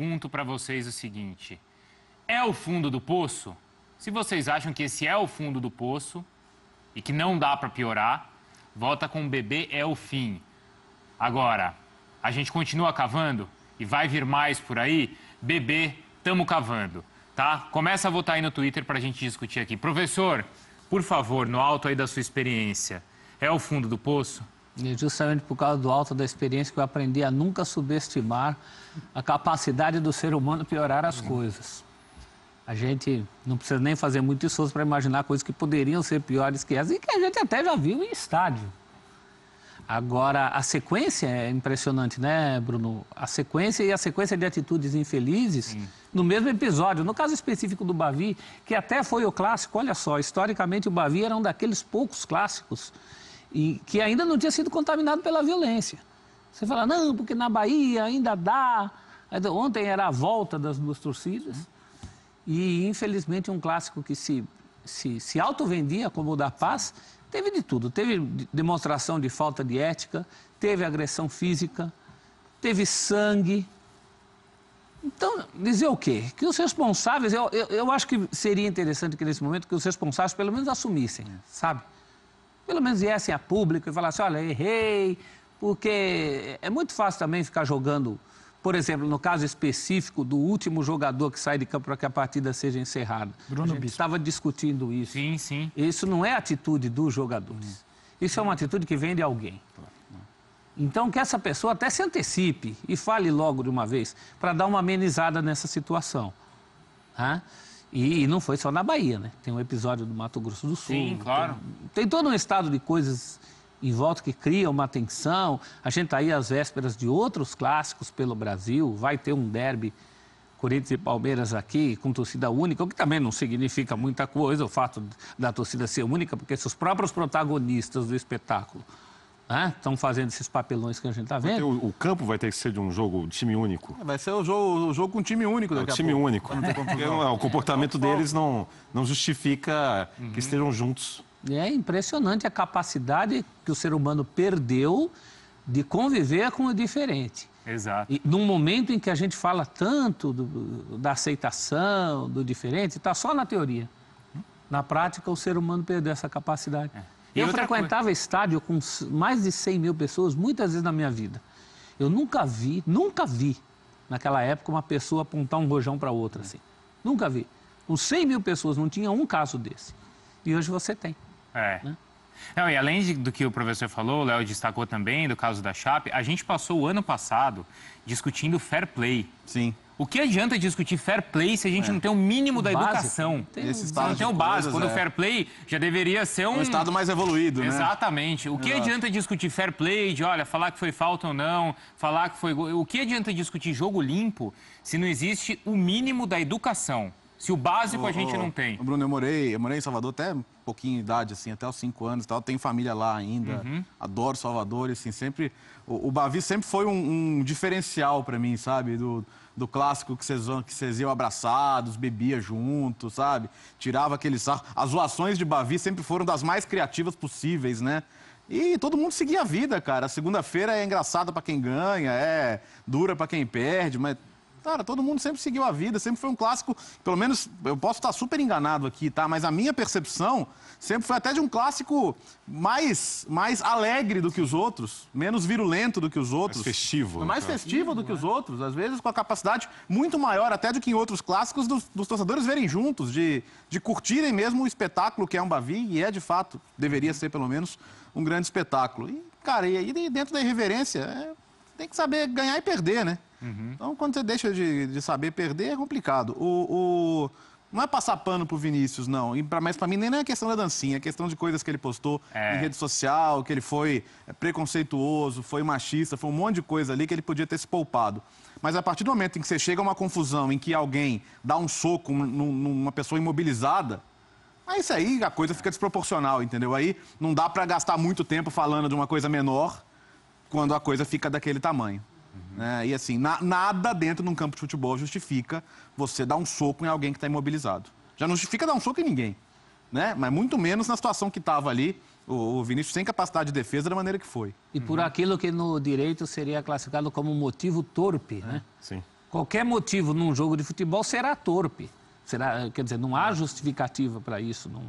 Pergunto para vocês o seguinte: é o fundo do poço? Se vocês acham que esse é o fundo do poço e que não dá para piorar, volta com o bebê é o fim. Agora, a gente continua cavando e vai vir mais por aí? Bebê, tamo cavando, tá? Começa a votar aí no Twitter para a gente discutir aqui. Professor, por favor, no alto aí da sua experiência, é o fundo do poço? E justamente por causa do alto da experiência que eu aprendi a nunca subestimar a capacidade do ser humano piorar as coisas. A gente não precisa nem fazer muito esforço para imaginar coisas que poderiam ser piores que essas e que a gente até já viu em estádio. Agora, a sequência é impressionante, né, Bruno? A sequência de atitudes infelizes no mesmo episódio. No caso específico do Bavi, que até foi o clássico, olha só, historicamente o Bavi era um daqueles poucos clássicos e que ainda não tinha sido contaminado pela violência. Você fala, não, porque na Bahia ainda dá. Ontem era a volta das duas torcidas e, infelizmente, um clássico que se auto-vendia como o da Paz, teve de tudo. Teve demonstração de falta de ética, teve agressão física, teve sangue. Então, dizer o quê? Que os responsáveis, eu acho que seria interessante que nesse momento que os responsáveis pelo menos assumissem, sabe? Pelo menos viessem a público e falassem, olha, errei, porque é muito fácil também ficar jogando, por exemplo, no caso específico do último jogador que sai de campo para que a partida seja encerrada. Bruno a gente Bispo. estava discutindo isso. Sim, sim. Isso não é atitude dos jogadores. Isso é uma atitude que vem de alguém. Então, que essa pessoa até se antecipe e fale logo de uma vez para dar uma amenizada nessa situação. Tá? E não foi só na Bahia, né? Tem um episódio do Mato Grosso do Sul. Sim, claro. Tem todo um estado de coisas em volta que cria uma tensão. A gente está aí às vésperas de outros clássicos pelo Brasil. Vai ter um derby Corinthians e Palmeiras aqui com torcida única, o que também não significa muita coisa, o fato da torcida ser única, porque se os próprios protagonistas do espetáculo estão fazendo esses papelões que a gente está vendo. O campo vai ter que ser de um jogo de time único. Vai ser o jogo com time único daqui a pouco. Time único. O comportamento deles não justifica que estejam juntos. E é impressionante a capacidade que o ser humano perdeu de conviver com o diferente. Exato. E num momento em que a gente fala tanto da aceitação, do diferente, está só na teoria. Na prática, o ser humano perdeu essa capacidade. Eu frequentava estádio com mais de 100 mil pessoas, muitas vezes na minha vida. Eu nunca vi, naquela época, uma pessoa apontar um rojão para outra assim. Nunca vi. Com 100 mil pessoas, não tinha um caso desse. E hoje você tem. Né? Não, e além do que o professor falou, o Léo destacou também, do caso da Chape, a gente passou o ano passado discutindo fair play. Sim. O que adianta discutir fair play se a gente não tem o mínimo da educação? Esse Não tem o básico. Quando o fair play já deveria ser um estado mais evoluído, né? Exatamente. O que adianta discutir fair play, de olha, falar que foi falta ou não, falar que foi gol? O que adianta discutir jogo limpo se não existe o mínimo da educação? Se o básico a gente não tem. Bruno, eu morei em Salvador até um pouquinho de idade, assim, até os 5 anos e tal. Tenho família lá ainda, adoro Salvador, e, assim, sempre... O Bavi sempre foi um diferencial para mim, sabe? Do clássico que vocês iam abraçados, bebia juntos, sabe? Tirava aquele sarro. As zoações de Bavi sempre foram das mais criativas possíveis, né? E todo mundo seguia a vida, cara. A segunda-feira é engraçada para quem ganha, é dura para quem perde, mas... Cara, todo mundo sempre seguiu a vida, sempre foi um clássico, pelo menos eu posso estar super enganado aqui, tá? Mas a minha percepção sempre foi até de um clássico mais alegre do que os outros, menos virulento do que os outros. Mais festivo. Mais festivo do que os outros, às vezes com a capacidade muito maior até do que em outros clássicos dos torcedores verem juntos, de curtirem mesmo o espetáculo que é um Bavi, e é de fato, deveria ser pelo menos um grande espetáculo. E, cara, e dentro da irreverência, tem que saber ganhar e perder, né? Então, quando você deixa de saber perder, é complicado. Não é passar pano pro Vinícius, não. Mas para mim nem é questão da dancinha, é questão de coisas que ele postou em rede social, que ele foi preconceituoso, foi machista, foi um monte de coisa ali que ele podia ter se poupado. Mas a partir do momento em que você chega a uma confusão em que alguém dá um soco numa pessoa imobilizada, aí isso aí a coisa fica desproporcional, entendeu? Aí não dá para gastar muito tempo falando de uma coisa menor quando a coisa fica daquele tamanho. E assim, nada dentro de um campo de futebol justifica você dar um soco em alguém que está imobilizado. Já não justifica dar um soco em ninguém, né? Mas muito menos na situação que estava ali, o Vinícius sem capacidade de defesa da maneira que foi. E por aquilo que no direito seria classificado como motivo torpe, né? Sim. Qualquer motivo num jogo de futebol será torpe. Quer dizer, não há justificativa para isso. Não...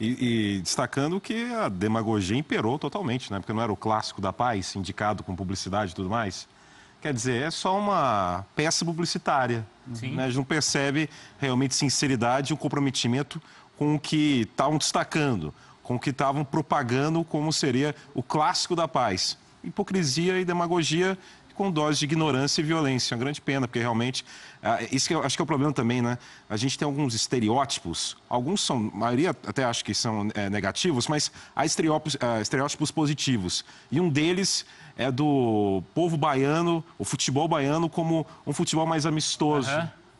E destacando que a demagogia imperou totalmente, né? Porque não era o clássico da paz, indicado com publicidade e tudo mais. Quer dizer, é só uma peça publicitária. Né? A gente não percebe realmente sinceridade e o comprometimento com o que estavam destacando, com o que estavam propagando como seria o clássico da paz. Hipocrisia e demagogia com dose de ignorância e violência. É uma grande pena, porque realmente... isso que acho que é o problema também, né? A gente tem alguns estereótipos, alguns são, a maioria até acho que são negativos, mas há estereótipos positivos. E um deles é do povo baiano, o futebol baiano, como um futebol mais amistoso,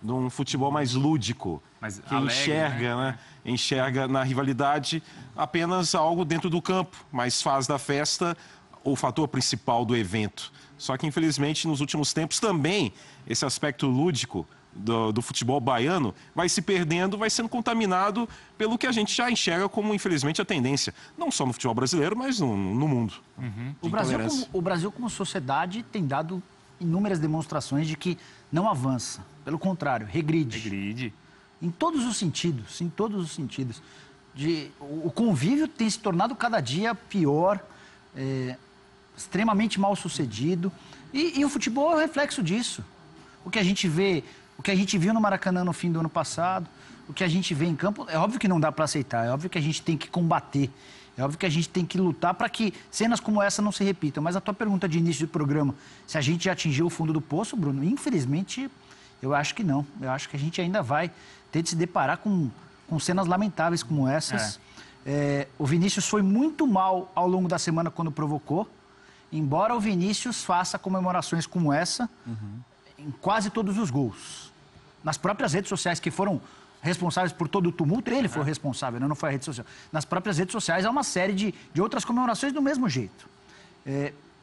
de um futebol mais lúdico, mais que alegre, enxerga, né? Enxerga na rivalidade apenas algo dentro do campo, mas faz da festa o fator principal do evento. Só que, infelizmente, nos últimos tempos também esse aspecto lúdico do futebol baiano vai se perdendo, vai sendo contaminado pelo que a gente já enxerga como, infelizmente, a tendência. Não só no futebol brasileiro, mas no mundo. O Brasil, como sociedade, tem dado inúmeras demonstrações de que não avança. Pelo contrário, regride. Regride. Em todos os sentidos, em todos os sentidos. O convívio tem se tornado cada dia pior, extremamente mal sucedido. E o futebol é o reflexo disso. O que a gente vê, o que a gente viu no Maracanã no fim do ano passado, o que a gente vê em campo, é óbvio que não dá para aceitar, é óbvio que a gente tem que combater, é óbvio que a gente tem que lutar para que cenas como essa não se repitam. Mas a tua pergunta de início do programa, se a gente já atingiu o fundo do poço, Bruno, infelizmente, eu acho que não. Eu acho que a gente ainda vai ter de se deparar com cenas lamentáveis como essas. O Vinícius foi muito mal ao longo da semana quando provocou, embora o Vinícius faça comemorações como essa em quase todos os gols. Nas próprias redes sociais que foram responsáveis por todo o tumulto, ele foi o responsável, não foi a rede social. Nas próprias redes sociais há uma série de outras comemorações do mesmo jeito.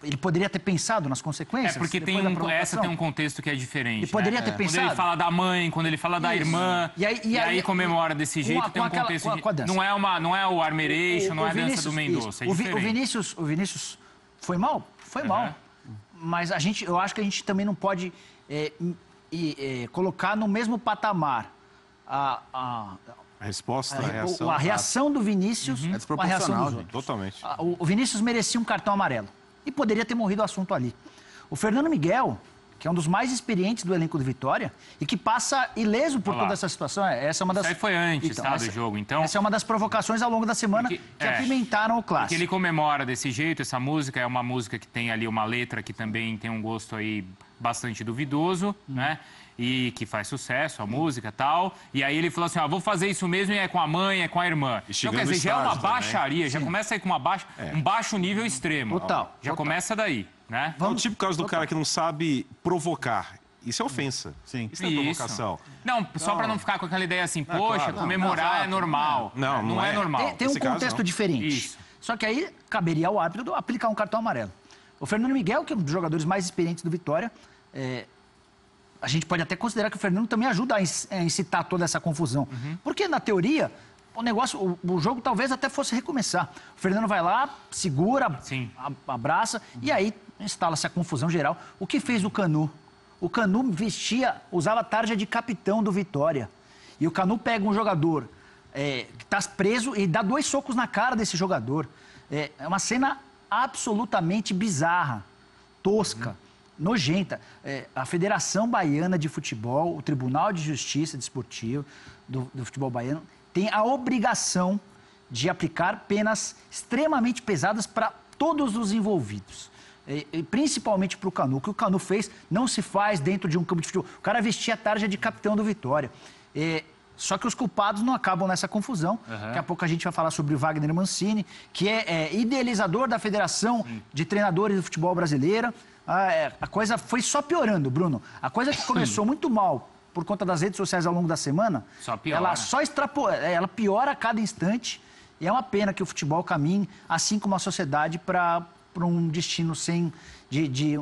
Ele poderia ter pensado nas consequências? Porque essa tem um contexto que é diferente. Ele poderia ter pensado. Quando ele fala da mãe, quando ele fala da irmã, e aí comemora desse jeito, tem um contexto. Não é o Armeration, não é a dança do Mendonça. O Vinícius foi mal? Foi mal. Mas eu acho que a gente também não pode colocar no mesmo patamar a reação do Vinícius com a reação dos outros. Totalmente. O Vinícius merecia um cartão amarelo e poderia ter morrido o assunto ali. O Fernando Miguel, que é um dos mais experientes do elenco do Vitória e que passa ileso por toda essa situação. Essa é uma das... Isso aí foi antes, do jogo, então... Essa é uma das provocações ao longo da semana que apimentaram o clássico. Porque ele comemora desse jeito, essa música é uma música que tem ali uma letra que também tem um gosto aí bastante duvidoso, né? E que faz sucesso, a música e tal. E aí ele falou assim, vou fazer isso mesmo e é com a mãe, é com a irmã. Então, quer dizer, já é uma baixaria, já começa aí com um baixo nível extremo. Total. Já começa daí, né? É o tipo caso do cara que não sabe provocar. Isso é ofensa. Sim. Isso é provocação. Não, só para não ficar com aquela ideia assim, poxa, comemorar é normal. Não é normal. Tem um contexto diferente. Isso. Só que aí caberia ao árbitro aplicar um cartão amarelo. O Fernando Miguel, que é um dos jogadores mais experientes do Vitória, a gente pode até considerar que o Fernando também ajuda a incitar toda essa confusão. Porque, na teoria, o jogo talvez até fosse recomeçar. O Fernando vai lá, segura, abraça, e aí instala-se a confusão geral. O que fez o Canu? O Canu usava a tarja de capitão do Vitória. E o Canu pega um jogador que está preso e dá 2 socos na cara desse jogador. É uma cena absolutamente bizarra, tosca, nojenta. A Federação Baiana de Futebol, o Tribunal de Justiça Desportiva do Futebol Baiano, tem a obrigação de aplicar penas extremamente pesadas para todos os envolvidos. Principalmente para o Canu. O que o Canu fez não se faz dentro de um campo de futebol. O cara vestia a tarja de capitão do Vitória. Só que os culpados não acabam nessa confusão. Daqui a pouco a gente vai falar sobre o Wagner Mancini, que é idealizador da Federação de Treinadores do Futebol Brasileira. A coisa foi só piorando, Bruno. A coisa que começou muito mal por conta das redes sociais ao longo da semana, ela piora a cada instante. E é uma pena que o futebol caminhe, assim como a sociedade, para um destino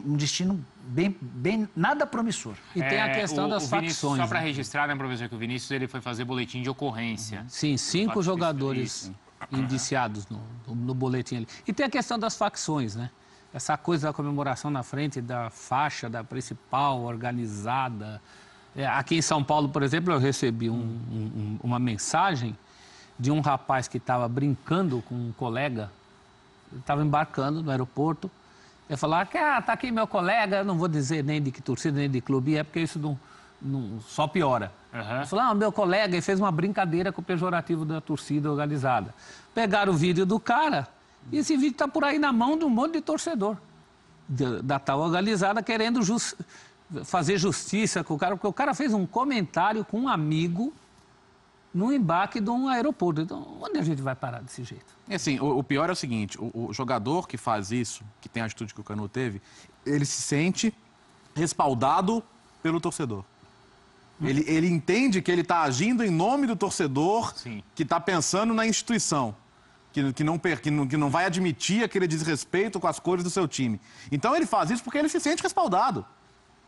um destino bem nada promissor. E tem a questão das facções. Só para registrar, né, professor, que o Vinícius ele foi fazer boletim de ocorrência. Sim, 5 jogadores indiciados no boletim ali. E tem a questão das facções, né? essa coisa da comemoração na frente da faixa, da principal, organizada. Aqui em São Paulo, por exemplo, eu recebi uma mensagem de um rapaz que estava brincando com um colega, estava embarcando no aeroporto. Ele falou, tá aqui meu colega, eu não vou dizer nem de que torcida, nem de clube, porque isso não só piora. Ele falou, meu colega, ele fez uma brincadeira com o pejorativo da torcida organizada. Pegaram o vídeo do cara, e esse vídeo está por aí na mão de um monte de torcedor da tal organizada, querendo fazer justiça com o cara, porque o cara fez um comentário com um amigo no embarque de um aeroporto. Então, onde a gente vai parar desse jeito? Assim, o pior é o seguinte, o jogador que faz isso, que tem a atitude que o Canu teve, ele se sente respaldado pelo torcedor. Ele entende que ele está agindo em nome do torcedor, Sim. que está pensando na instituição, que não vai admitir aquele desrespeito com as cores do seu time. Então ele faz isso porque ele se sente respaldado.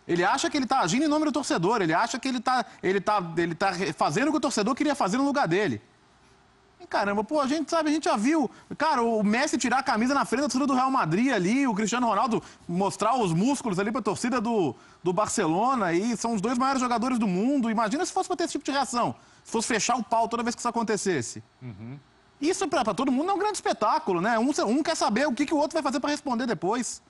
Ele acha que ele está agindo em nome do torcedor, ele acha que ele tá fazendo o que o torcedor queria fazer no lugar dele. E caramba, pô, a gente já viu, cara, o Messi tirar a camisa na frente da torcida do Real Madrid ali, o Cristiano Ronaldo mostrar os músculos ali pra torcida do Barcelona aí, são os dois maiores jogadores do mundo. Imagina se fosse pra ter esse tipo de reação, se fosse fechar o pau toda vez que isso acontecesse. Isso pra todo mundo é um grande espetáculo, né? Um quer saber o que o outro vai fazer pra responder depois.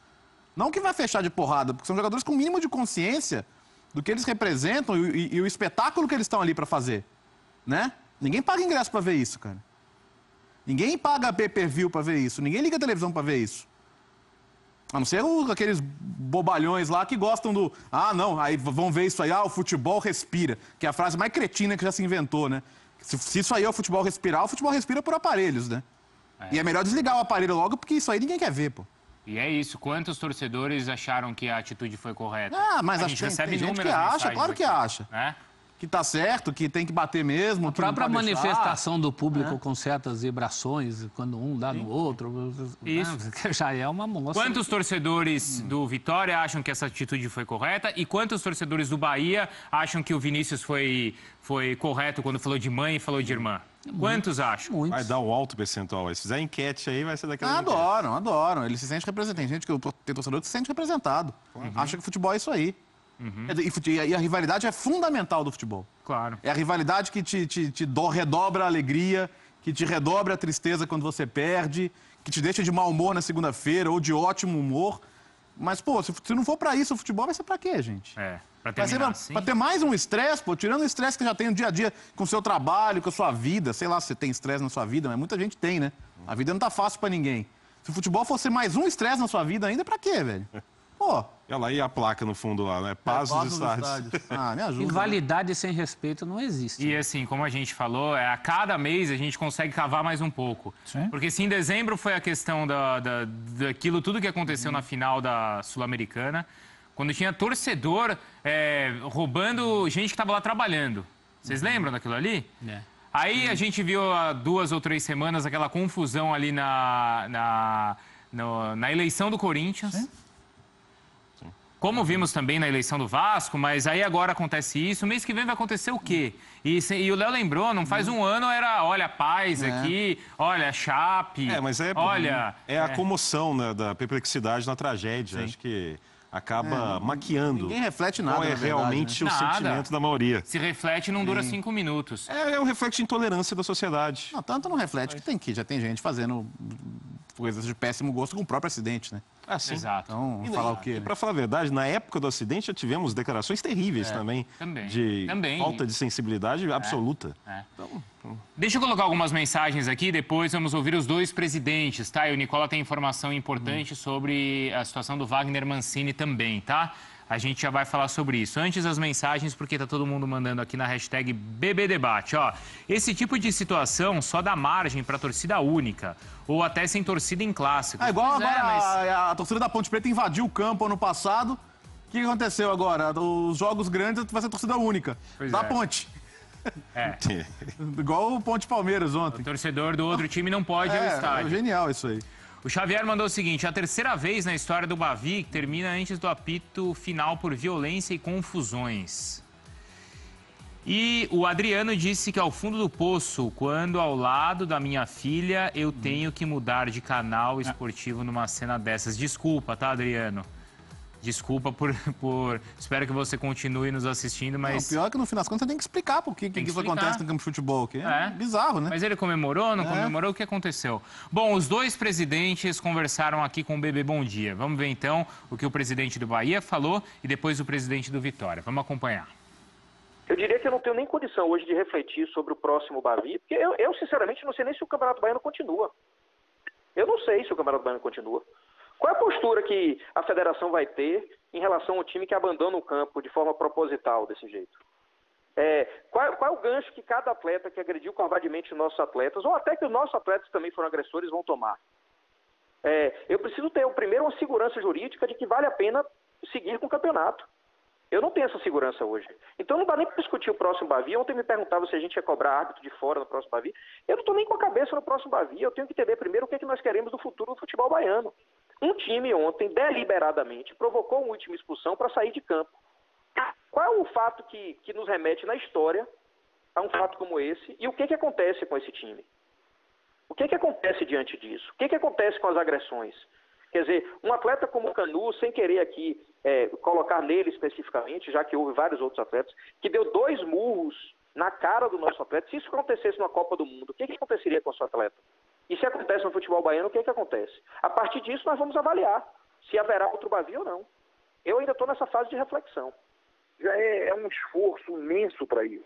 Não que vai fechar de porrada, porque são jogadores com o mínimo de consciência do que eles representam e o espetáculo que eles estão ali pra fazer, né? Ninguém paga ingresso pra ver isso, cara. Ninguém paga pay-per-view pra ver isso. Ninguém liga a televisão pra ver isso. A não ser aqueles bobalhões lá que gostam do... não, aí vão ver isso aí, o futebol respira. Que é a frase mais cretina que já se inventou, né? Se isso aí é o futebol respira por aparelhos, né? E é melhor desligar o aparelho logo, porque isso aí ninguém quer ver, pô. E é isso. Quantos torcedores acharam que a atitude foi correta? Mas a acho gente que recebe tem gente que inúmeras acha, claro que mensagens acha. aqui, né? Que tá certo, que tem que bater mesmo. A própria manifestação do público com certas vibrações, quando um dá no outro, Isso. Já é uma moça. Quantos torcedores do Vitória acham que essa atitude foi correta? E quantos torcedores do Bahia acham que o Vinícius foi correto quando falou de mãe e falou de irmã? Quantos acham? Muitos. Vai dar um alto percentual. Se fizer enquete aí, vai ser daquela. Adoram. Ele se sente representado. Tem torcedor que se sente representado. Acha que futebol é isso aí. E a rivalidade é fundamental do futebol. Claro. É a rivalidade que te redobra a alegria, que te redobra a tristeza quando você perde, que te deixa de mau humor na segunda-feira ou de ótimo humor. Mas, pô, se não for pra isso, o futebol vai ser pra quê, gente? Pra terminar assim. Pra ter mais um estresse, pô, tirando o estresse que já tem no dia a dia com o seu trabalho, com a sua vida. Sei lá se você tem estresse na sua vida, mas muita gente tem, né? A vida não tá fácil pra ninguém. Se o futebol fosse mais um estresse na sua vida ainda, pra quê, velho? Pô. Olha lá, e a placa no fundo lá, né? Paz dos estádios. Me ajuda. Rivalidade sem respeito não existe. E assim, como a gente falou, a cada mês a gente consegue cavar mais um pouco. Sim. Porque se em dezembro foi a questão daquilo tudo que aconteceu na final da Sul-Americana, quando tinha torcedor roubando gente que estava lá trabalhando. Vocês lembram daquilo ali? Aí a gente viu há 2 ou 3 semanas aquela confusão ali na eleição do Corinthians. Sim. Como vimos também na eleição do Vasco, mas aí agora acontece isso. Mês que vem vai acontecer o quê? E o Léo lembrou, não faz um ano era, olha, paz aqui, olha, Chape, Mas olha... a comoção, né, da perplexidade na tragédia. Acho que acaba maquiando. Ninguém reflete nada, qual é na verdade, realmente né? o Nada. sentimento da maioria. Se reflete e não dura 5 minutos. É um reflexo de intolerância da sociedade. Não, tanto não reflete que já tem gente fazendo coisas de péssimo gosto com o próprio acidente, né? Sim. Exato. Então, vamos falar o quê? E Né? para falar a verdade, na época do acidente já tivemos declarações terríveis também. De falta de sensibilidade absoluta. Deixa eu colocar algumas mensagens aqui, depois vamos ouvir os dois presidentes, tá? E o Nicola tem informação importante sobre a situação do Wagner Mancini também, tá? A gente já vai falar sobre isso. Antes as mensagens, porque tá todo mundo mandando aqui na hashtag BBDebate, ó. Esse tipo de situação só dá margem para torcida única, ou até sem torcida em clássico. Igual agora a torcida da Ponte Preta invadiu o campo ano passado. O que aconteceu agora? Os jogos grandes vai ser torcida única. Da Ponte. Igual o Ponte Palmeiras ontem. O torcedor do outro time não pode ir ao estádio. É genial isso aí. O Xavier mandou o seguinte: a terceira vez na história do Bavi que termina antes do apito final por violência e confusões. E o Adriano disse que ao fundo do poço, quando ao lado da minha filha, eu tenho que mudar de canal esportivo numa cena dessas. Desculpa, tá, Adriano? Desculpa por... Espero que você continue nos assistindo, mas... Não, o pior é que no final das contas você tem que explicar por que isso acontece no campo de futebol. Que é bizarro, né? Mas ele comemorou, não comemorou? O que aconteceu? Bom, os dois presidentes conversaram aqui com o Bebê Bom Dia. Vamos ver então o que o presidente do Bahia falou e depois o presidente do Vitória. Vamos acompanhar. Eu diria que eu não tenho nem condição hoje de refletir sobre o próximo Bavi, porque eu sinceramente não sei nem se o Campeonato Baiano continua. Eu não sei se o Campeonato Baiano continua. Qual é a postura que a federação vai ter em relação ao time que abandona o campo de forma proposital desse jeito? Qual é o gancho que cada atleta que agrediu covardemente os nossos atletas, ou até que os nossos atletas também foram agressores, vão tomar? Eu preciso ter, primeiro, uma segurança jurídica de que vale a pena seguir com o campeonato. Eu não tenho essa segurança hoje. Então não dá nem para discutir o próximo Bavi. Ontem me perguntavam se a gente ia cobrar árbitro de fora no próximo Bavi. Eu não estou nem com a cabeça no próximo Bavi. Eu tenho que entender primeiro o que é que nós queremos do futuro do futebol baiano. Um time ontem, deliberadamente, provocou uma última expulsão para sair de campo. Qual é o fato que nos remete na história a um fato como esse? E o que acontece com esse time? O que acontece diante disso? O que acontece com as agressões? Quer dizer, um atleta como o Canu, sem querer aqui colocar nele especificamente, já que houve vários outros atletas, que deu 2 murros na cara do nosso atleta. Se isso acontecesse na Copa do Mundo, o que aconteceria com o seu atleta? E se acontece no futebol baiano, o que acontece? A partir disso, nós vamos avaliar se haverá outro Bavi ou não. Eu ainda estou nessa fase de reflexão. Já é um esforço imenso para isso.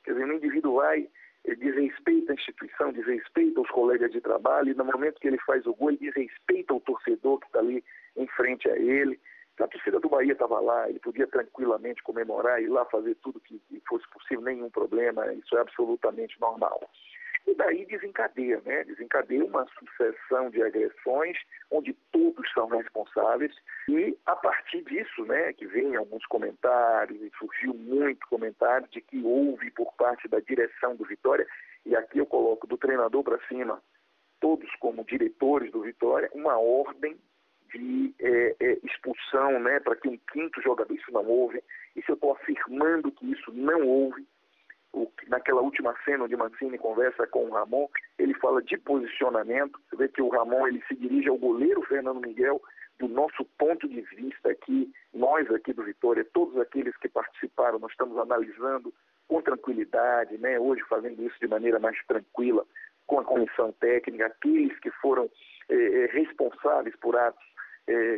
Quer dizer, o indivíduo vai, desrespeita a instituição, desrespeita os colegas de trabalho, e no momento que ele faz o gol, ele desrespeita o torcedor que está ali em frente a ele. A torcida do Bahia estava lá, ele podia tranquilamente comemorar, ir lá fazer tudo que fosse possível, nenhum problema, isso é absolutamente normal. E daí desencadeia, né? Desencadeia uma sucessão de agressões onde todos são responsáveis, e a partir disso, né, que vem alguns comentários, e surgiu muito comentário de que houve por parte da direção do Vitória, e aqui eu coloco do treinador para cima, todos como diretores do Vitória, uma ordem de expulsão, né, para que um 5º jogador, isso não houve. Isso eu estou afirmando que isso não houve. Naquela última cena onde Mancini conversa com o Ramon, ele fala de posicionamento. Você vê que o Ramon ele se dirige ao goleiro Fernando Miguel. Do nosso ponto de vista aqui, nós aqui do Vitória, todos aqueles que participaram, nós estamos analisando com tranquilidade, né, hoje fazendo isso de maneira mais tranquila, com a comissão técnica, aqueles que foram responsáveis por atos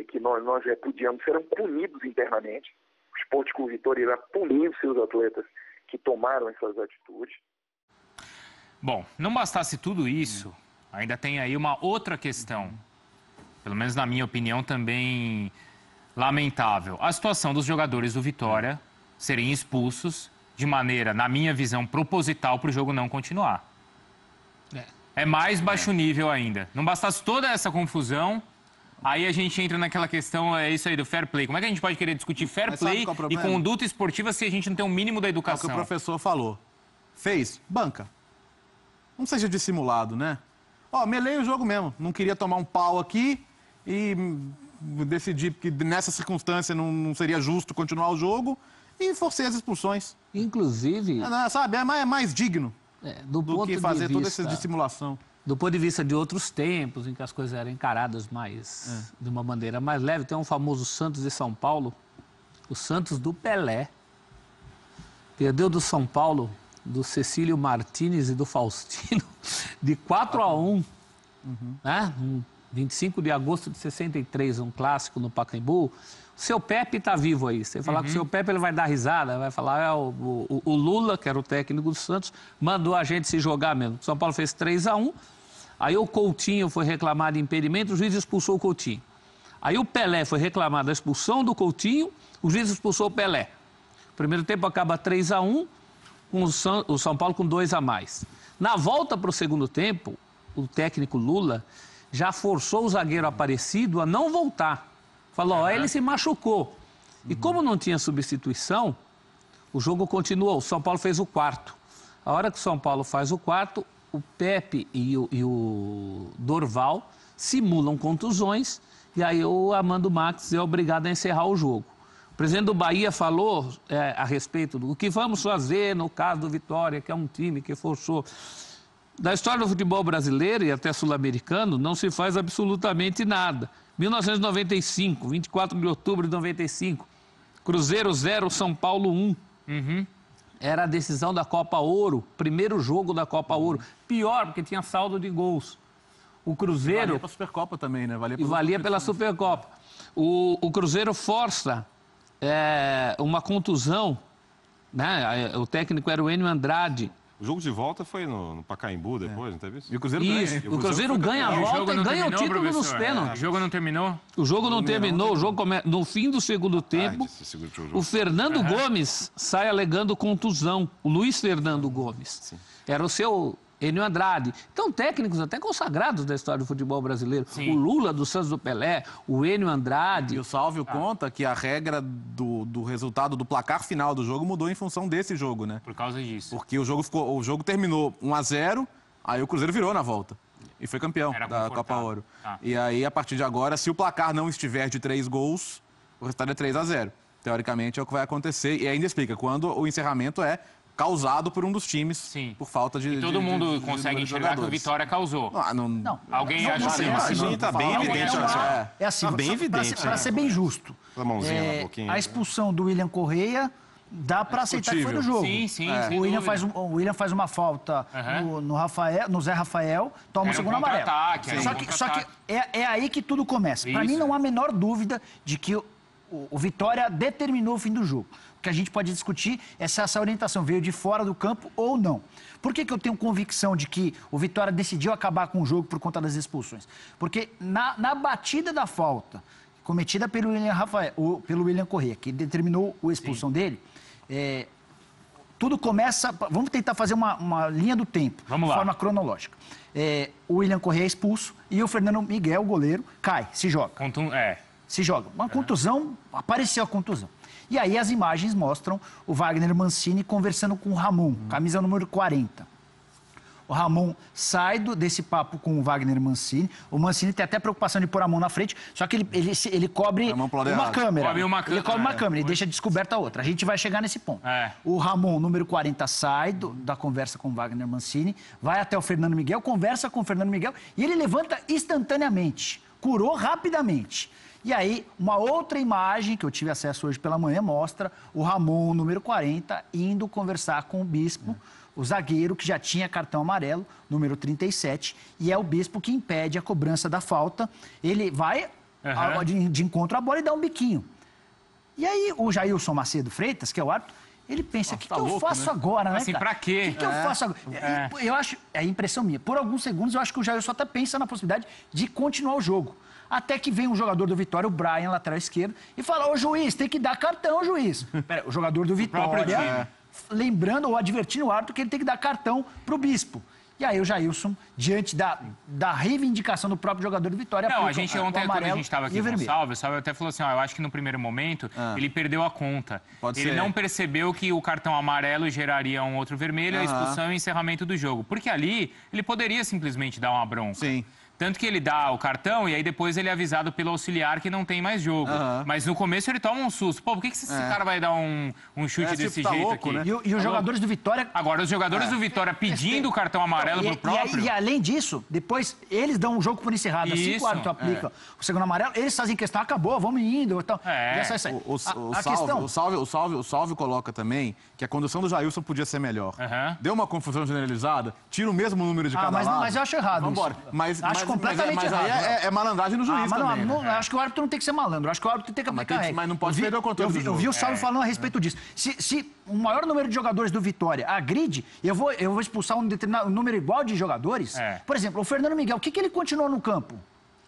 que nós repudiamos serão punidos internamente. O Esporte Clube Vitória irá punir os seus atletas que tomaram essas atitudes. Bom, não bastasse tudo isso, ainda tem aí uma outra questão, pelo menos na minha opinião também lamentável. A situação dos jogadores do Vitória serem expulsos de maneira, na minha visão, proposital para o jogo não continuar. É mais baixo nível ainda. Não bastasse toda essa confusão, aí a gente entra naquela questão, é isso aí, do fair play. Como é que a gente pode querer discutir fair play e conduta esportiva se a gente não tem um mínimo da educação? É o que o professor falou. Fez, banca. Não seja dissimulado, né? Melei o jogo mesmo. Não queria tomar um pau aqui e decidi que nessa circunstância não seria justo continuar o jogo e forcei as expulsões. Inclusive... sabe, é mais digno do que fazer toda essa dissimulação. Do ponto de vista de outros tempos, em que as coisas eram encaradas de uma maneira mais leve, tem um famoso Santos de São Paulo, o Santos do Pelé. Perdeu do São Paulo, do Cecílio Martínez e do Faustino, de 4-1, né? 25 de agosto de 63, um clássico no Pacaembu. O seu Pepe está vivo aí. Você falar com o seu Pepe, ele vai dar risada, vai falar, o Lula, que era o técnico do Santos, mandou a gente se jogar mesmo. O São Paulo fez 3-1, aí o Coutinho foi reclamar de impedimento, o juiz expulsou o Coutinho. Aí o Pelé foi reclamar da expulsão do Coutinho, o juiz expulsou o Pelé. O primeiro tempo acaba 3-1, com o São Paulo com 2 a mais. Na volta para o segundo tempo, o técnico Lula já forçou o zagueiro Aparecido a não voltar. Falou, ele se machucou. E como não tinha substituição, o jogo continuou. O São Paulo fez o 4º. A hora que o São Paulo faz o 4º, o Pepe e o Dorval simulam contusões e aí o Armando Max é obrigado a encerrar o jogo. O presidente do Bahia falou a respeito do que vamos fazer no caso do Vitória, que é um time que forçou. Da história do futebol brasileiro e até sul-americano, não se faz absolutamente nada. 1995, 24 de outubro de 95, Cruzeiro 0, São Paulo 1. Era a decisão da Copa Ouro, primeiro jogo da Copa Ouro. Pior, porque tinha saldo de gols. O Cruzeiro... Valia para a Supercopa também, né? Valia pela Supercopa. O Cruzeiro força uma contusão, né? O técnico era o Enio Andrade. O jogo de volta foi no Pacaembu depois, não teve isso? E o Cruzeiro Isso, ganha. o Cruzeiro ganha a volta e ganha o título nos pênaltis. O jogo não terminou? O jogo não terminou, o jogo no fim do segundo tempo, o Fernando Gomes sai alegando contusão, o Luiz Fernando Gomes. Era o seu Enio Andrade. Então, técnicos até consagrados da história do futebol brasileiro. Sim. O Lula do Santos do Pelé, o Enio Andrade. E o Sálvio conta que a regra do resultado do placar final do jogo mudou em função desse jogo, né? Por causa disso. Porque o jogo terminou 1-0, aí o Cruzeiro virou na volta. E foi campeão Era da confortável. Copa Ouro. Ah. E aí, a partir de agora, se o placar não estiver de 3 gols, o resultado é 3-0. Teoricamente, é o que vai acontecer. E ainda explica, quando o encerramento é causado por um dos times, Sim. por falta de... E todo mundo de consegue enxergar que o jogadores. Vitória causou. Não. Alguém acha não assim? sei, é assim, Sim, tá bem Alguém evidente. acha assim? É assim, Tá bem evidente, para ser bem justo. A mãozinha na boquinha. A expulsão do William Correia dá para aceitar que foi no jogo. Sim, sim, sem O William dúvida. faz uma falta no Zé Rafael, toma o Era um segundo amarelo. contra-ataque, era um Só que contra-ataque. é aí que tudo começa. Para Isso. mim não há a menor dúvida de que o Vitória determinou o fim do jogo. O que a gente pode discutir é se essa orientação veio de fora do campo ou não. Por que eu tenho convicção de que o Vitória decidiu acabar com o jogo por conta das expulsões? Porque na batida da falta cometida pelo William Correia, que determinou a expulsão dele, tudo começa... Vamos tentar fazer uma linha do tempo, Vamos de lá. forma cronológica. O William Correia é expulso e o Fernando Miguel, o goleiro, cai, se joga. Se joga. Uma contusão, apareceu a contusão. E aí as imagens mostram o Wagner Mancini conversando com o Ramon, camisa número 40. O Ramon sai desse papo com o Wagner Mancini. O Mancini tem até preocupação de pôr a mão na frente, só que ele cobre uma câmera. Ele cobre uma câmera e deixa descoberta a outra. A gente vai chegar nesse ponto. O Ramon, número 40, sai da conversa com o Wagner Mancini, vai até o Fernando Miguel, conversa com o Fernando Miguel e ele levanta instantaneamente. Curou rapidamente. E aí, uma outra imagem que eu tive acesso hoje pela manhã mostra o Ramon, número 40, indo conversar com o Bispo, o zagueiro que já tinha cartão amarelo, número 37, e é o Bispo que impede a cobrança da falta. Ele vai de encontro à bola e dá um biquinho. E aí, o Jailson Macedo Freitas, que é o árbitro, ele pensa, o que eu faço agora, né, Assim, cara? pra quê? O que eu faço agora? Eu acho, é impressão minha, por alguns segundos eu acho que o Jailson até pensa na possibilidade de continuar o jogo. Até que vem um jogador do Vitória, o Brian, lateral esquerdo, e fala, ô juiz, tem que dar cartão, juiz. Pera, o jogador do Vitória, lembrando ou advertindo o árbitro que ele tem que dar cartão pro Bispo. E aí o Jailson, diante da reivindicação do próprio jogador do Vitória... Não, a gente ontem, quando a gente estava aqui com o Salve até falou assim, eu acho que no primeiro momento ele perdeu a conta. Ele não percebeu que o cartão amarelo geraria um outro vermelho, a expulsão e o encerramento do jogo. Porque ali, ele poderia simplesmente dar uma bronca. Sim. Tanto que ele dá o cartão e aí depois ele é avisado pelo auxiliar que não tem mais jogo. Mas no começo ele toma um susto. Pô, por que esse cara vai dar um chute desse jeito louco, aqui? né? E os jogadores do Vitória... Agora, os jogadores do Vitória pedindo o cartão amarelo pro próprio... E além disso, depois eles dão um jogo por encerrado. Assim que o árbitro aplica o segundo amarelo, eles fazem questão, acabou, vamos indo. Então, O Salve coloca também que a condução do Jailson podia ser melhor. Deu uma confusão generalizada, tira o mesmo número de cada lado. Mas eu acho errado Vambora. isso. Acho completamente errado. É malandragem no juiz também. Não, acho que o árbitro não tem que ser malandro. Acho que o árbitro tem que aplicar a regra. Mas não pode perder o controle do jogo. Eu vi o Salve falando a respeito disso. Se o maior número de jogadores do Vitória agride, eu vou expulsar um determinado número igual de jogadores. Por exemplo, o Fernando Miguel, o que ele continuou no campo?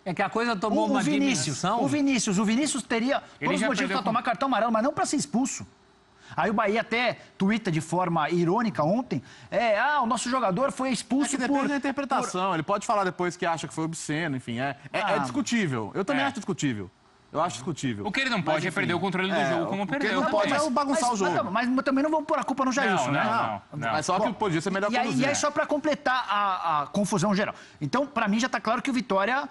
É que a coisa tomou uma dimensão... O Vinícius teria todos os motivos para tomar cartão amarelo, mas não para ser expulso. Aí o Bahia até tuita de forma irônica ontem, o nosso jogador foi expulso depende da interpretação, ele pode falar depois que acha que foi obsceno, enfim, é discutível. Eu também acho discutível. Eu acho discutível. O que ele não pode é perder o controle do jogo como perdeu. O que ele não pode é bagunçar o jogo. Mas também não vamos pôr a culpa no Jailson, né? Não. Mas só que podia ser melhor conduzir. E aí, só para completar a confusão geral. Então, para mim, já está claro que o Vitória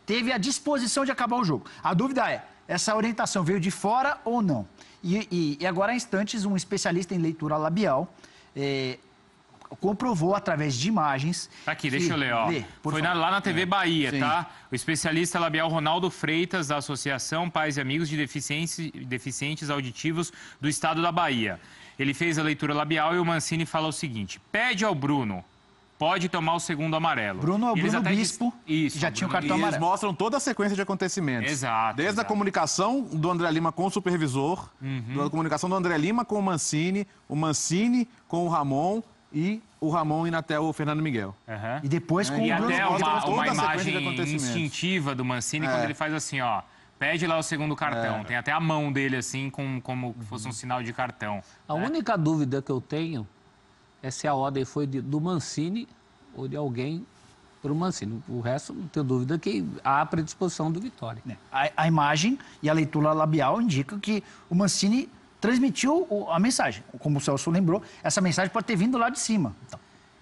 teve a disposição de acabar o jogo. A dúvida é, essa orientação veio de fora ou não. E agora, há instantes, um especialista em leitura labial comprovou através de imagens... Tá aqui, deixa eu ler, ó. Foi lá na TV Bahia, tá? O especialista labial Ronaldo Freitas, da Associação Pais e Amigos de Deficientes Auditivos do Estado da Bahia. Ele fez a leitura labial e o Mancini fala o seguinte: pede ao Bruno, pode tomar o segundo amarelo. Bruno Bispo, Isso, já tinha o cartão amarelo. Eles mostram toda a sequência de acontecimentos. Exato. Desde a comunicação do André Lima com o supervisor, da comunicação do André Lima com o Mancini com o Ramon e o Ramon indo até o Fernando Miguel. E depois com E o Bruno. até uma imagem acontecimentos. instintiva do Mancini quando ele faz assim, ó. Pede lá o segundo cartão. Tem até a mão dele assim, como se fosse um sinal de cartão. A única dúvida que eu tenho é se a ordem foi do Mancini ou de alguém para o Mancini. O resto, não tenho dúvida que há a predisposição do Vitória. A imagem e a leitura labial indicam que o Mancini transmitiu a mensagem. Como o Celso lembrou, essa mensagem pode ter vindo lá de cima.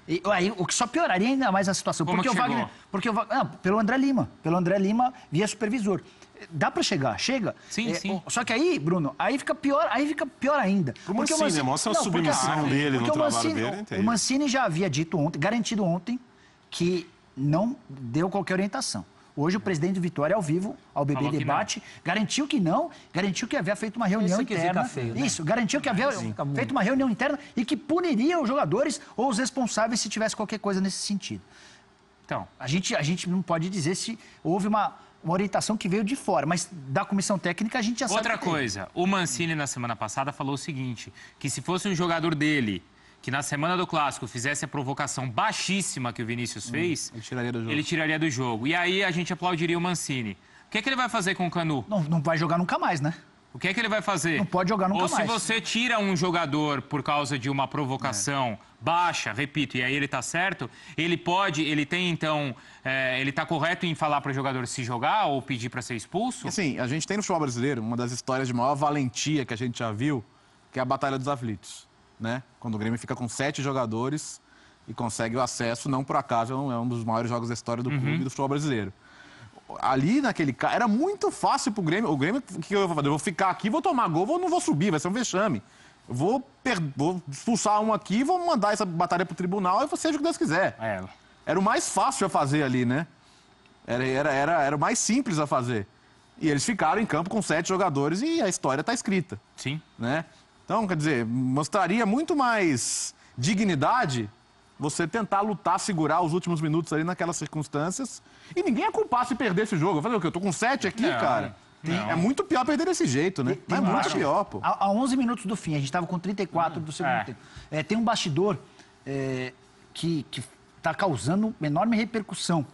Então, aí, o que só pioraria ainda mais a situação. Como porque que o Wagner, pelo André Lima. Pelo André Lima via supervisor. Dá para chegar, chega. Sim, sim. Só que aí, Bruno, aí fica pior ainda. Pro Mancini, mostra a submissão dele no trabalho dele. O Mancini já havia dito ontem, garantido ontem, que não deu qualquer orientação. Hoje o presidente do Vitória, ao vivo, ao BB Debate, garantiu que havia feito uma reunião interna. Feio, né? Isso, garantiu que havia feito uma reunião interna e que puniria os jogadores ou os responsáveis se tivesse qualquer coisa nesse sentido. Então, A gente não pode dizer se houve uma orientação que veio de fora, mas da comissão técnica a gente já sabe. outra coisa, o Mancini na semana passada falou o seguinte, que se fosse um jogador dele, que na semana do Clássico fizesse a provocação baixíssima que o Vinícius fez, ele tiraria do jogo. E aí a gente aplaudiria o Mancini. O que é que ele vai fazer com o Canu? Não vai jogar nunca mais, né? O que é que ele vai fazer? Não pode jogar nunca mais. Ou se você tira um jogador por causa de uma provocação baixa, repito, e aí ele tá certo, ele tem então, ele tá correto em falar para o jogador se jogar ou pedir para ser expulso? Assim, a gente tem no futebol brasileiro uma das histórias de maior valentia que a gente já viu, que é a Batalha dos Aflitos, né? Quando o Grêmio fica com 7 jogadores e consegue o acesso, não por acaso, é um dos maiores jogos da história do clube e do futebol brasileiro. Ali naquele caso, era muito fácil pro Grêmio. O Grêmio, o que eu vou fazer? Eu vou ficar aqui, vou tomar gol, não vou subir, vai ser um vexame. Eu vou expulsar um aqui, vou mandar essa batalha pro tribunal e seja o que Deus quiser. Era o mais fácil a fazer ali, né? Era o mais simples a fazer. E eles ficaram em campo com 7 jogadores e a história tá escrita. Sim. Né? Então, quer dizer, mostraria muito mais dignidade você tentar lutar, segurar os últimos minutos ali naquelas circunstâncias. E ninguém ia culpar se perder esse jogo. Eu falei, o quê? Eu tô com 7 aqui, cara. É muito pior perder desse jeito, né? É muito pior, pô. Há 11 minutos do fim, a gente estava com 34 do segundo tempo. Tem um bastidor que está causando enorme repercussão.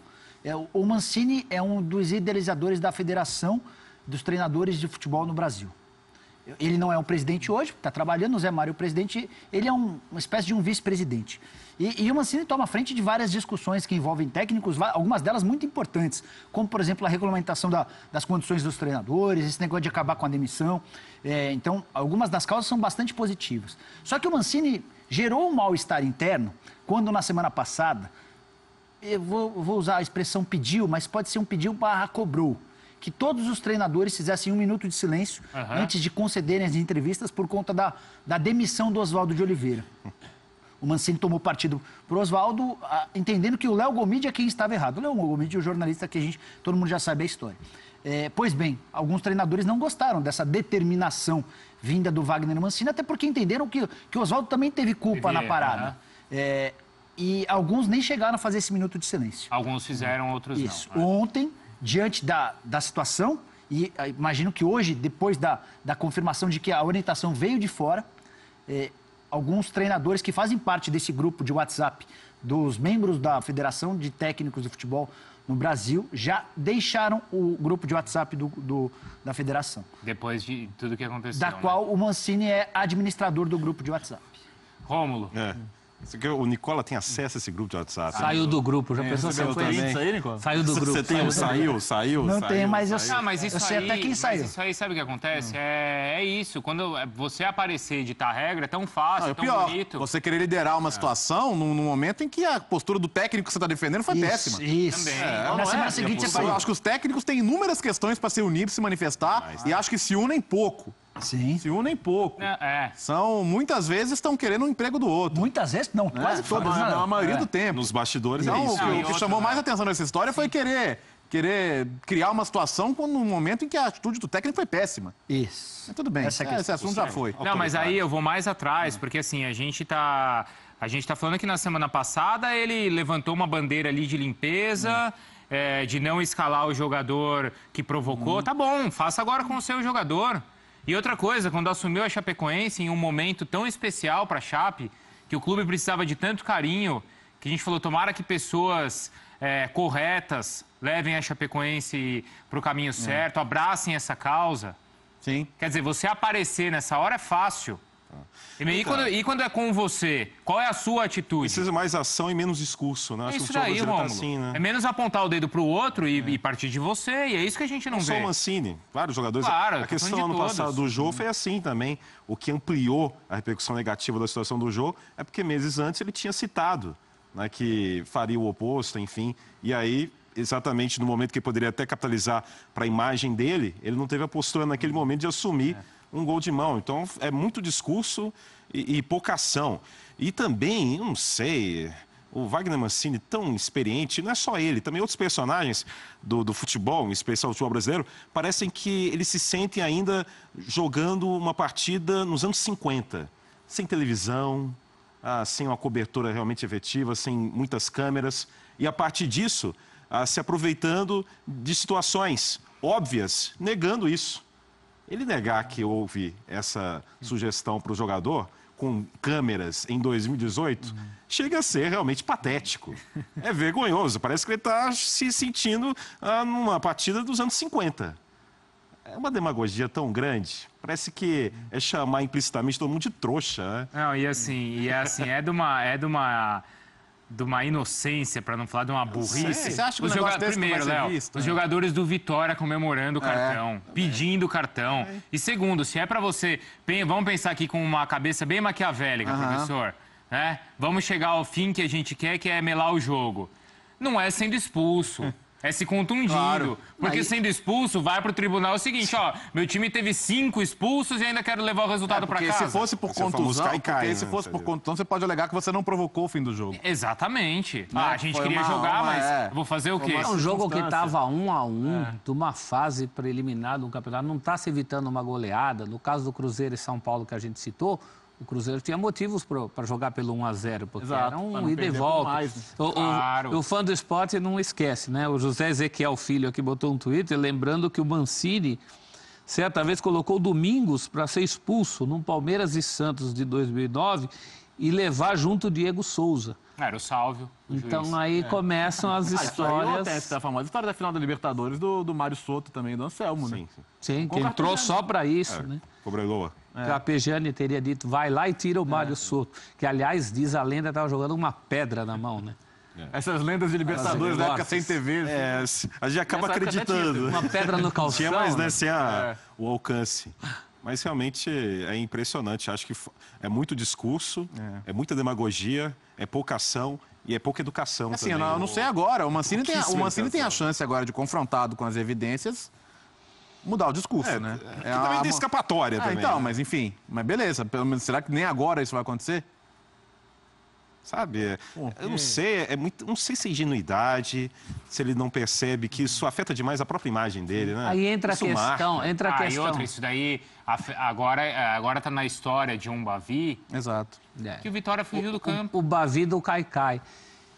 O Mancini é um dos idealizadores da Federação dos Treinadores de Futebol no Brasil. Ele não é um presidente hoje, está trabalhando, o Zé Mário é o presidente, ele é uma espécie de um vice-presidente. E o Mancini toma frente de várias discussões que envolvem técnicos, algumas delas muito importantes, como, por exemplo, a regulamentação das condições dos treinadores, esse negócio de acabar com a demissão. Então, algumas das causas são bastante positivas. Só que o Mancini gerou um mal-estar interno quando, na semana passada, eu vou usar a expressão pediu, mas pode ser um pediu barra cobrou, que todos os treinadores fizessem 1 minuto de silêncio antes de concederem as entrevistas por conta da demissão do Oswaldo de Oliveira. O Mancini tomou partido para o Oswaldo, entendendo que o Léo Gomide é quem estava errado. O Léo Gomide é o jornalista que todo mundo já sabe a história. Pois bem, alguns treinadores não gostaram dessa determinação vinda do Wagner Mancini, até porque entenderam que o Oswaldo também teve culpa na parada. E alguns nem chegaram a fazer esse minuto de silêncio. Alguns fizeram, outros não. Ontem, diante da situação, e imagino que hoje, depois da confirmação de que a orientação veio de fora, alguns treinadores que fazem parte desse grupo de WhatsApp dos membros da Federação de Técnicos de Futebol no Brasil já deixaram o grupo de WhatsApp da Federação. Depois de tudo que aconteceu. Da qual o Mancini é administrador do grupo de WhatsApp. Rômulo. O Nicola tem acesso a esse grupo de WhatsApp. Saiu do grupo, já pensou? Você foi isso aí, Nicola? Saiu do grupo. Você tem saiu? Não tem, mas eu sei. Ah, mas isso eu sei aí, até quem saiu. Mas isso aí, sabe o que acontece? É isso. Quando você aparecer e ditar regra, é tão fácil, Não, é tão pior, bonito. você querer liderar uma situação num momento em que a postura do técnico que você está defendendo foi péssima. Isso. Também. Na semana seguinte você Eu falou. acho que os técnicos têm inúmeras questões para se unir, para se manifestar, e acho que se unem pouco. Sim. Se unem pouco. É. São, muitas vezes, estão querendo um emprego do outro. Muitas vezes, não, quase todas. né? A maioria do tempo. Nos bastidores é Então, isso. o que outra, chamou né? mais atenção nessa história foi querer criar uma situação no momento em que a atitude do técnico foi péssima. Isso. Mas tudo bem, Essa é a esse assunto já foi. Não, mas aí eu vou mais atrás, porque assim, a gente tá falando que na semana passada ele levantou uma bandeira ali de limpeza, de não escalar o jogador que provocou. Tá bom, faça agora com o seu jogador. E outra coisa, quando assumiu a Chapecoense em um momento tão especial para a Chape, que o clube precisava de tanto carinho, que a gente falou, tomara que pessoas corretas levem a Chapecoense para o caminho certo, abracem essa causa. Sim. Quer dizer, você aparecer nessa hora é fácil. E quando é com você, qual é a sua atitude? Precisa mais ação e menos discurso, né? É Acho que o isso futebol daí, brasileiro tá Rômulo. assim, né? É menos apontar o dedo pro outro e partir de você, e é isso que a gente não Só vê. o Mancini, vários jogadores. Claro, eu a tô questão falando ano de todos. passado do Jô foi assim também. O que ampliou a repercussão negativa da situação do Jô é porque meses antes ele tinha citado, né, que faria o oposto, enfim. E aí, exatamente no momento que poderia até capitalizar para a imagem dele, ele não teve a postura naquele momento de assumir um gol de mão. Então, é muito discurso e pouca ação. E também, eu não sei, o Wagner Mancini, tão experiente, não é só ele, também outros personagens do futebol, em especial o futebol brasileiro, parecem que eles se sentem ainda jogando uma partida nos anos 50, sem televisão, sem uma cobertura realmente efetiva, sem muitas câmeras, e a partir disso, se aproveitando de situações óbvias, negando isso. Ele negar que houve essa sugestão para o jogador com câmeras em 2018, chega a ser realmente patético. É vergonhoso. Parece que ele está se sentindo numa partida dos anos 50. É uma demagogia tão grande. Parece que é chamar implicitamente todo mundo de trouxa, né? Não, e é de uma inocência, para não falar de uma burrice. Você acha que o negócio desse não vai Primeiro, ser Léo, visto, os né? jogadores do Vitória comemorando o cartão, pedindo o cartão. E segundo, se é para você... Vamos pensar aqui com uma cabeça bem maquiavélica, professor. Né? Vamos chegar ao fim que a gente quer, que é melar o jogo. Não é sendo expulso. É se contundindo. Claro. Porque sendo expulso, vai pro tribunal o seguinte, ó, meu time teve 5 expulsos e ainda quero levar o resultado para Porque casa. se fosse por Esse é o famoso contusão, cai-cai, porque né? se fosse por contusão, você pode alegar que você não provocou o fim do jogo. Exatamente. A gente Foi queria uma- jogar, uma- mas vou fazer o quê? uma É um jogo que circunstância. estava 1-1, de uma fase preliminar do campeonato, não está se evitando uma goleada. No caso do Cruzeiro e São Paulo que a gente citou, o Cruzeiro tinha motivos para jogar pelo 1-0, porque Exato, era pra um não ida e perder por volta. mais, né? Claro. O fã do esporte não esquece, né? O José Ezequiel Filho aqui botou um Twitter lembrando que o Mancini certa vez colocou Domingos para ser expulso num Palmeiras e Santos de 2009 e levar junto o Diego Souza. Era o Sálvio, o Então juiz. aí começam as Isso aí histórias. acontece, a famosa história da final da Libertadores do Mário Soto também, do Anselmo, né? Sim, sim. Sim, que entrou só para isso, né? Cobreloa. Capejani teria dito, vai lá e tira o Mário Soto. Que, aliás, diz a lenda, estava jogando uma pedra na mão, né? Essas lendas de Libertadores na época sem TV. É, a gente acaba Nessa época até acreditando. Uma pedra no calção. Tinha mais, né, né? sem o alcance. Mas realmente é impressionante. Acho que é muito discurso, é muita demagogia, é pouca ação e é pouca educação Assim, também. eu não sei agora. O Mancini tem Pouquíssima a educação. chance agora de, confrontado com as evidências, mudar o discurso, né? Que também tem escapatória também. Então, né? mas enfim. Mas beleza. Pelo menos, será que nem agora isso vai acontecer? Sabe? Eu não sei, não sei se é ingenuidade, se ele não percebe que isso afeta demais a própria imagem dele, né? Aí entra Isso a questão, marca. E outra, isso daí, agora tá na história de um Bavi, Exato. que o Vitória fugiu do campo. O Bavi do Caicai.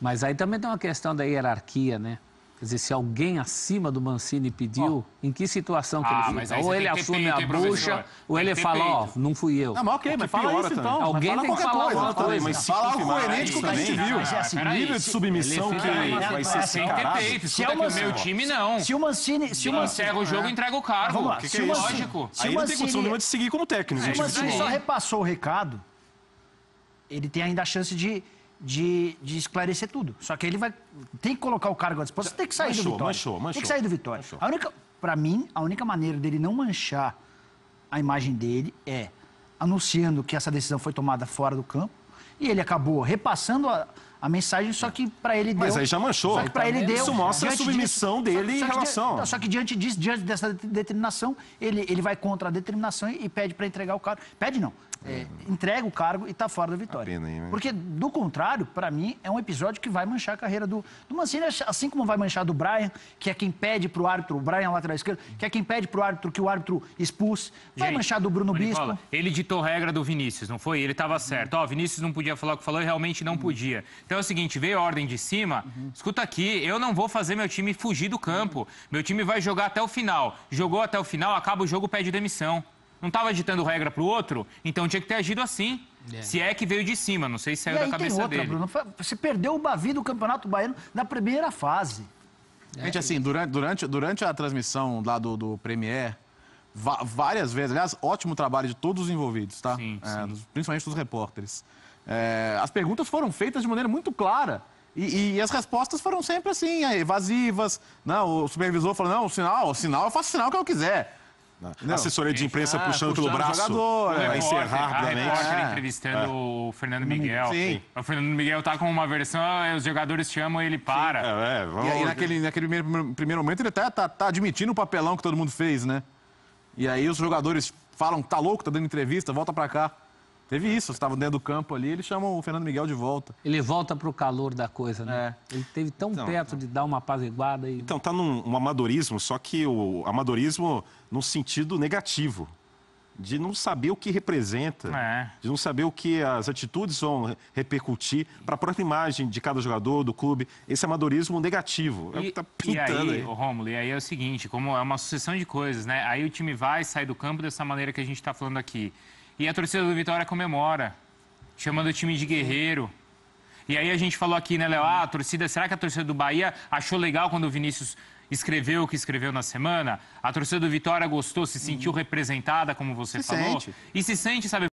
Mas aí também tem uma questão da hierarquia, né? Quer dizer, se alguém acima do Mancini pediu, em que situação que ele mas fica? aí Ou você ele tem que ter assume peito, a hein, bucha, professor? ou Tem ele que ter fala, ó, peito. não fui eu. Não, mas ok, mas fala piora isso também. então. Alguém Mas tem que fala falar qualquer alguma coisa. coisa. Mas se Fala algo confirmar coerente com o que a gente isso viu. Mas é assim, peraí. nível de submissão Ele que fica- vai ser Sem ter encarado. peito. Se Escuta é uma- que o meu time não. Se o Mancini... Se encerra o jogo, entrega o cargo. Vamos lá. Que Se é o isso? Mancini- Lógico. Se Aí o não tem condição Mancini- nenhuma de seguir como técnico. Se o tipo, Mancini daí. só repassou o recado, ele tem ainda a chance de esclarecer tudo. Só que ele tem que colocar o cargo à disposição, tem que sair do Vitória. Manchou. Tem que sair do Vitória. Para mim, a única maneira dele não manchar a imagem dele é anunciando que essa decisão foi tomada fora do campo e ele acabou repassando a mensagem, só que para ele deu... Mas aí já manchou. Só que para ele deu... Isso mostra a submissão dele em relação... Só que diante dessa determinação, ele vai contra a determinação e pede para entregar o cargo. Pede não. Entrega o cargo e está fora da Vitória. Pena aí, né? Porque, do contrário, para mim, é um episódio que vai manchar a carreira do Mancini, assim como vai manchar do Brian, que é quem pede para o árbitro, o Brian lateral esquerdo, que é quem pede para o árbitro que o árbitro expulse. Vai manchar do Bruno Bispo. Ele ditou regra do Vinícius, não foi? Ele estava certo. Ó, Vinícius não podia falar o que falou e realmente não podia. Então é o seguinte, veio a ordem de cima, escuta aqui, eu não vou fazer meu time fugir do campo. Meu time vai jogar até o final. Jogou até o final, acaba o jogo, pede demissão. Não estava ditando regra para o outro, então tinha que ter agido assim. Se é que veio de cima, não sei se saiu da cabeça tem outra, dele. Bruno, você perdeu o Bavi do Campeonato Baiano na primeira fase. Gente, assim, durante a transmissão lá do Premier, várias vezes, aliás, ótimo trabalho de todos os envolvidos, tá? Sim. Principalmente dos repórteres. As perguntas foram feitas de maneira muito clara. E as respostas foram sempre assim, evasivas. Não, o supervisor falou, não, o sinal, eu faço o sinal que eu quiser. A assessoria de imprensa puxando pelo braço para encerrar rapidamente. A repórter entrevistando o Fernando Miguel. Sim. O Fernando Miguel tá com uma versão, os jogadores chamam e ele para. E aí, naquele primeiro momento, ele até tá admitindo o papelão que todo mundo fez, né? E aí os jogadores falam, tá louco, tá dando entrevista, volta pra cá. Teve isso, vocês estavam dentro do campo ali, eles chamam o Fernando Miguel de volta. Ele volta para o calor da coisa, né? Ele esteve tão perto de dar uma apaziguada. Então, tá num amadorismo, só que o amadorismo num sentido negativo. De não saber o que representa, de não saber o que as atitudes vão repercutir para a própria imagem de cada jogador, do clube. Esse amadorismo negativo. É o que tá pintando aí. Rômulo, e aí é o seguinte, como é uma sucessão de coisas, né? Aí o time vai, sai do campo dessa maneira que a gente está falando aqui. E a torcida do Vitória comemora, chamando o time de guerreiro. E aí a gente falou aqui, né, Léo? A torcida, será que a torcida do Bahia achou legal quando o Vinícius escreveu o que escreveu na semana? A torcida do Vitória gostou, se sentiu representada, como você falou? Sente. E se sente, sabe?